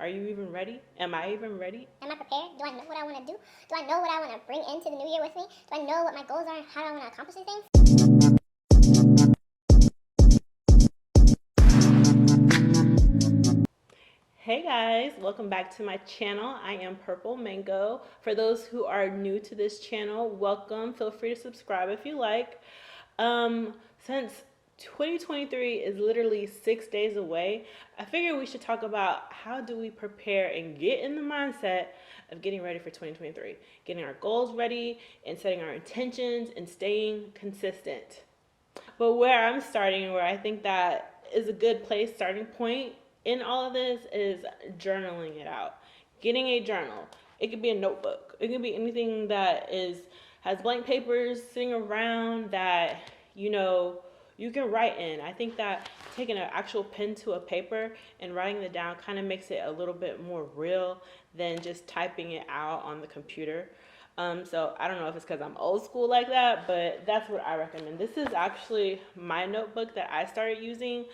Are you even ready? Am I even ready? Am I prepared? Do I know what I want to do? Do I know what I want to bring into the new year with me? Do I know what my goals are and how do I want to accomplish these things? Hey guys, welcome back to my channel. I am Purple Mango. For those who are new to this channel, welcome. Feel free to subscribe if you like. Since 2023 is literally 6 days away, I figured we should talk about how do we prepare and get in the mindset of getting ready for 2023, getting our goals ready and setting our intentions and staying consistent. But where I'm starting, where I think that is a good place, starting point in all of this, is journaling it out. Getting a journal. It could be a notebook. It could be anything that has blank papers sitting around that you can write in. I think that taking an actual pen to a paper and writing it down kind of makes it a little bit more real than just typing it out on the computer. So I don't know if it's because I'm old school like that, but that's what I recommend. This is actually my notebook that I started using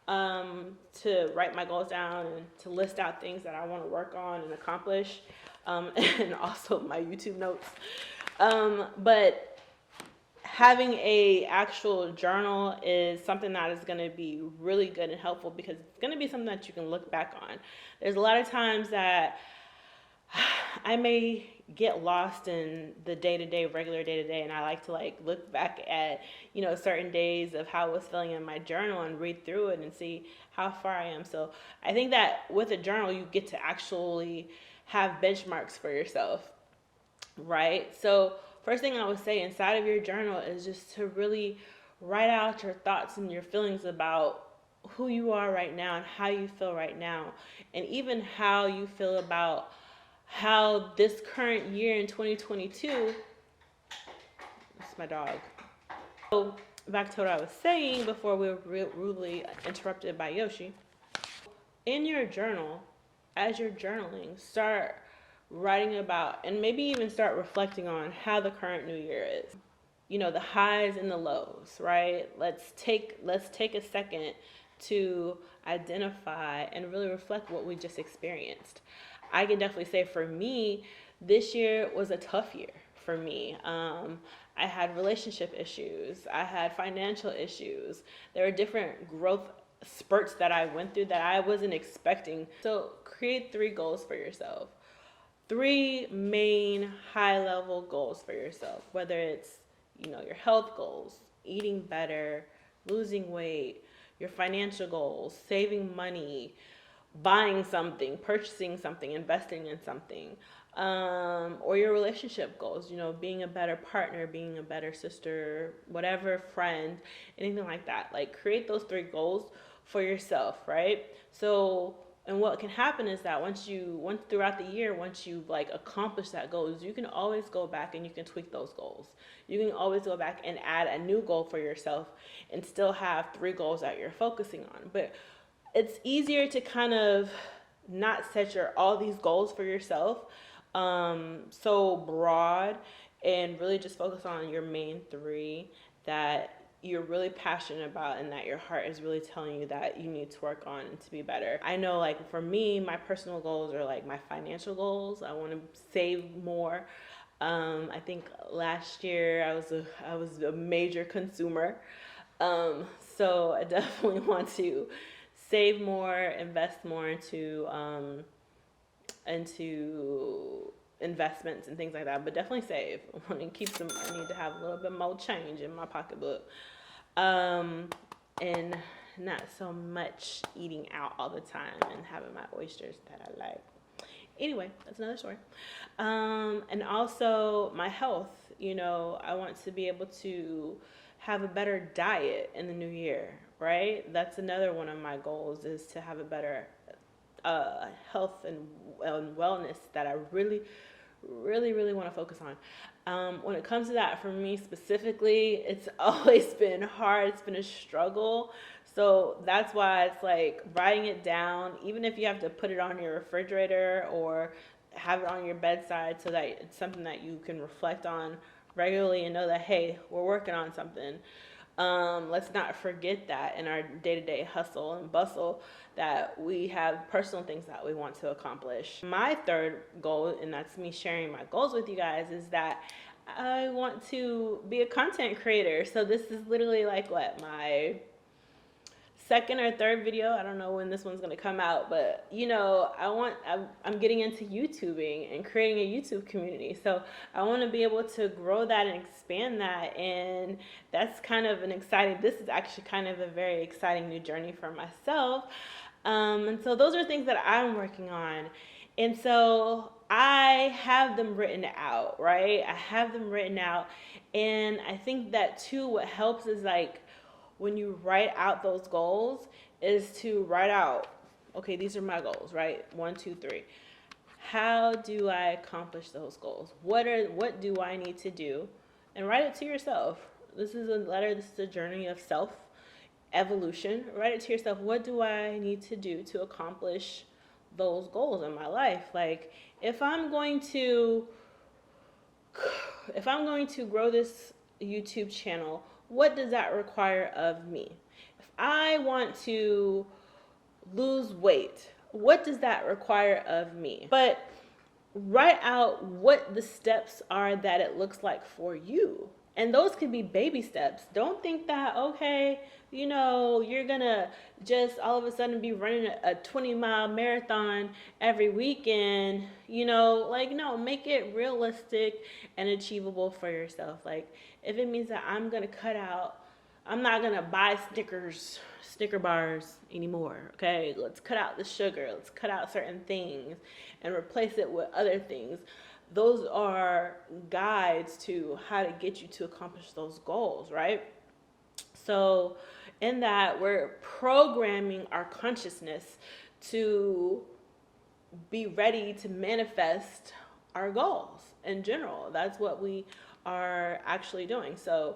to write my goals down and to list out things that I want to work on and accomplish, and also my YouTube notes. But having a actual journal is something that is going to be really good and helpful because it's going to be something that you can look back on. There's a lot of times that I may get lost in the day-to-day, regular day-to-day, and I like to look back at certain days of how I was feeling in my journal and read through it and see how far I am. So I think that with a journal you get to actually have benchmarks for yourself, right? So first thing I would say inside of your journal is just to really write out your thoughts and your feelings about who you are right now and how you feel right now, and even how you feel about how this current year in 2022, that's my dog. So back to what I was saying before we were rudely interrupted by Yoshi. In your journal, as you're journaling, start writing about and maybe even start reflecting on how the current new year is. The highs and the lows, right? Let's take a second to identify and really reflect what we just experienced. I can definitely say for me, this year was a tough year for me. I had relationship issues. I had financial issues. There were different growth spurts that I went through that I wasn't expecting. So create 3 goals for yourself. 3 main high level goals for yourself, whether it's your health goals, eating better, losing weight, your financial goals, saving money, buying something, purchasing something, investing in something, or your relationship goals, being a better partner, being a better sister, whatever, friend, anything like that. Create those 3 goals for yourself, right? So, and what can happen is that once throughout the year, once you accomplish that goals, you can always go back and you can tweak those goals. You can always go back and add a new goal for yourself and still have 3 goals that you're focusing on. But it's easier to kind of not set all these goals for yourself so broad, and really just focus on your main 3 that you're really passionate about and that your heart is really telling you that you need to work on and to be better. I know for me, my personal goals are my financial goals. I want to save more. I think last year I was a major consumer. So I definitely want to save more, invest more into investments and things like that, but definitely save. I want to keep some. I need to have a little bit more change in my pocketbook, and not so much eating out all the time and having my oysters that I like. Anyway, that's another story. And also my health. I want to be able to have a better diet in the new year, right? That's another one of my goals, is to have a better health and wellness that I really want to focus on. When it comes to that, for me specifically, it's always been hard. It's been a struggle. So that's why it's writing it down, even if you have to put it on your refrigerator or have it on your bedside, so that it's something that you can reflect on regularly and know that, hey, we're working on something. Let's not forget that in our day-to-day hustle and bustle that we have personal things that we want to accomplish. My third goal, and that's me sharing my goals with you guys, is that I want to be a content creator. So this is literally like what, my second or third video. I don't know when this one's gonna come out, but you know, I'm getting into YouTubing and creating a YouTube community. So I want to be able to grow that and expand that, and that's kind of this is actually kind of a very exciting new journey for myself. And so those are things that I'm working on. And so I have them written out, right? I have them written out. And I think that too, what helps is like when you write out those goals, is to write out, okay, these are my goals, right? 1, 2, 3. How do I accomplish those goals? What do I need to do? And write it to yourself. This is a letter, this is a journey of self evolution. Write it to yourself. What do I need to do to accomplish those goals in my life? Like if I'm going to grow this YouTube channel, what does that require of me? If I want to lose weight, what does that require of me? But write out what the steps are that it looks like for you. And those could be baby steps. Don't think that, okay, you know, you're gonna just all of a sudden be running a 20-mile marathon every weekend, you know, like, no, make it realistic and achievable for yourself. Like, if it means that I'm not gonna buy Snicker bars anymore, okay? Let's cut out the sugar, let's cut out certain things and replace it with other things. Those are guides to how to get you to accomplish those goals, right? So in that, we're programming our consciousness to be ready to manifest our goals in general. That's what we are actually doing. So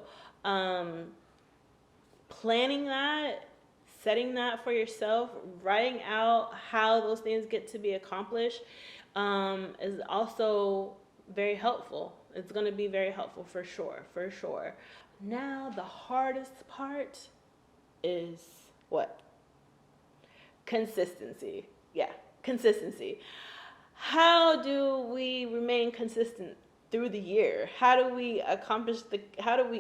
planning that, setting that for yourself, writing out how those things get to be accomplished is also very helpful. It's going to be very helpful for sure. Now the hardest part is what? Consistency. Yeah, consistency. How do we remain consistent through the year? How do we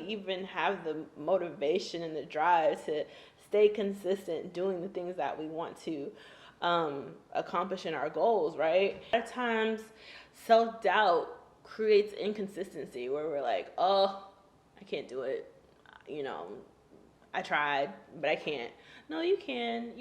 even have the motivation and the drive to stay consistent doing the things that we want to accomplish in our goals, right? A lot of times self-doubt creates inconsistency where we're like, oh, I can't do it. You know, I tried, but I can't. No, you can.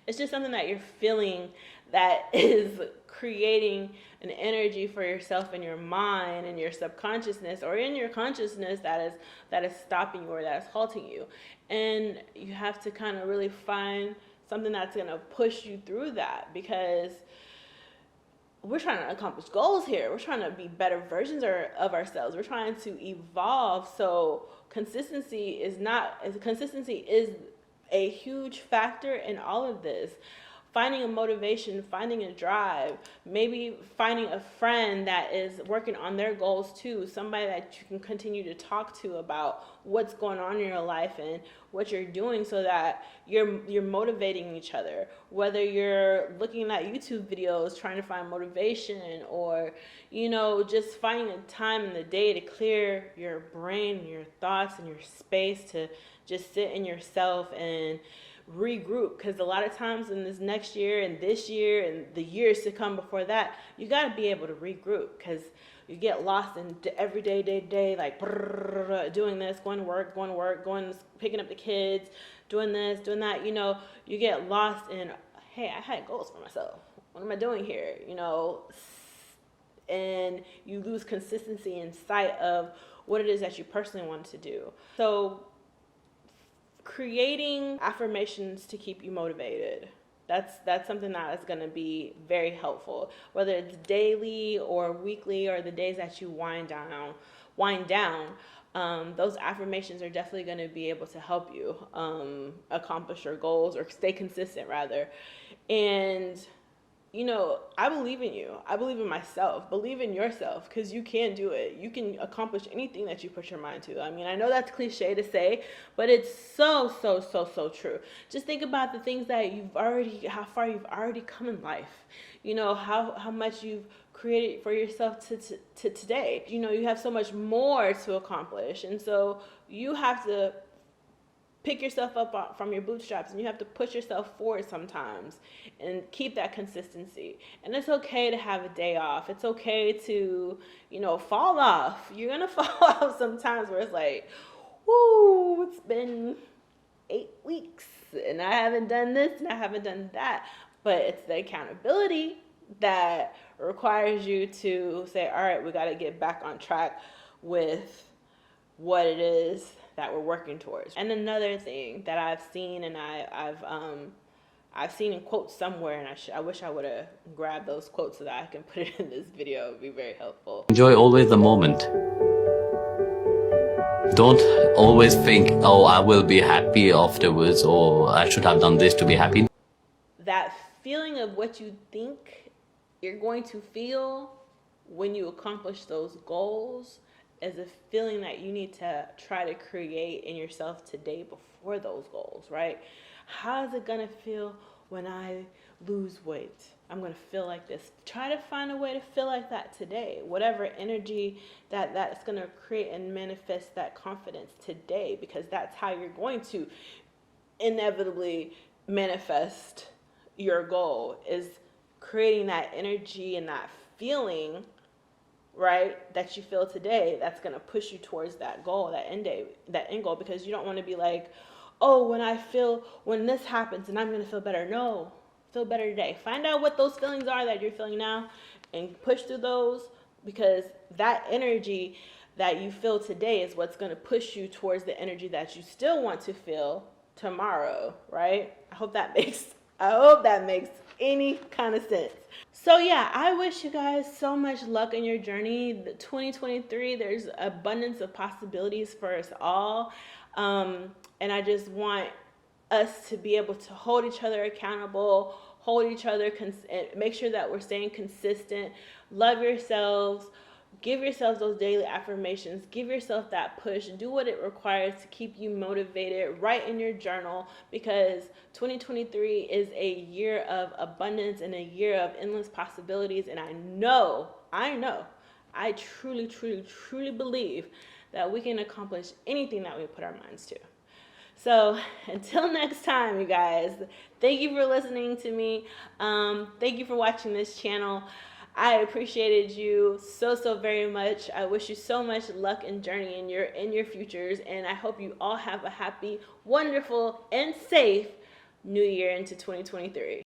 It's just something that you're feeling that is creating an energy for yourself in your mind and your subconsciousness or in your consciousness that is stopping you or that is halting you. And you have to kind of really find something that's going to push you through that, because we're trying to accomplish goals here. We're trying to be better versions of ourselves. We're trying to evolve. So consistency is a huge factor in all of this. Finding a motivation, finding a drive, maybe finding a friend that is working on their goals too, somebody that you can continue to talk to about what's going on in your life and what you're doing, so that you're motivating each other. Whether you're looking at YouTube videos trying to find motivation, or you know, just finding a time in the day to clear your brain, your thoughts, and your space to just sit in yourself and regroup. Because a lot of times in this next year and this year and the years to come before that, you got to be able to regroup, because you get lost in everyday day, like doing this, going to work, picking up the kids, doing this, doing that. You know, you get lost in, hey, I had goals for myself. What am I doing here? You know, and you lose consistency in sight of what it is that you personally want to do. So creating affirmations to keep you motivated. That's something that is going to be very helpful, whether it's daily or weekly or the days that you wind down. Those affirmations are definitely going to be able to help you accomplish your goals, or stay consistent rather. And I believe in you. I believe in myself. Believe in yourself, because you can do it. You can accomplish anything that you put your mind to. I mean, I know that's cliche to say, but it's so, so, so, so true. Just think about the things that how far you've already come in life. How much you've created for yourself to today. You have so much more to accomplish. And so you have to pick yourself up from your bootstraps, and you have to push yourself forward sometimes and keep that consistency. And it's okay to have a day off. It's okay to, fall off. You're going to fall off sometimes where it's like, whoo, it's been 8 weeks and I haven't done this and I haven't done that. But it's the accountability that requires you to say, all right, we got to get back on track with what it is that we're working towards. And another thing that I've seen, and I've seen in quotes somewhere, and I wish I would have grabbed those quotes so that I can put it in this video. It would be very helpful. Enjoy always the moment. Don't always think, oh, I will be happy afterwards, or I should have done this to be happy. That feeling of what you think you're going to feel when you accomplish those goals is a feeling that you need to try to create in yourself today before those goals, right? How is it going to feel when I lose weight? I'm going to feel like this. Try to find a way to feel like that today. Whatever energy that's going to create and manifest that confidence today, because that's how you're going to inevitably manifest your goal, is creating that energy and that feeling, right, that you feel today, that's going to push you towards that goal, that end goal, because you don't want to be like, oh, when this happens and I'm going to feel better. No, feel better today. Find out what those feelings are that you're feeling now and push through those, because that energy that you feel today is what's going to push you towards the energy that you still want to feel tomorrow, right? I hope that makes any kind of sense. So yeah, I wish you guys so much luck in your journey. The 2023, there's abundance of possibilities for us all. And I just want us to be able to hold each other accountable, hold each other, make sure that we're staying consistent, love yourselves, give yourselves those daily affirmations, give yourself that push, do what it requires to keep you motivated, write in your journal, because 2023 is a year of abundance and a year of endless possibilities. And I truly, truly, truly believe that we can accomplish anything that we put our minds to. So until next time, you guys, thank you for listening to me. Thank you for watching this channel. I appreciated you so, so very much. I wish you so much luck and journey in your futures, and I hope you all have a happy, wonderful, and safe new year into 2023.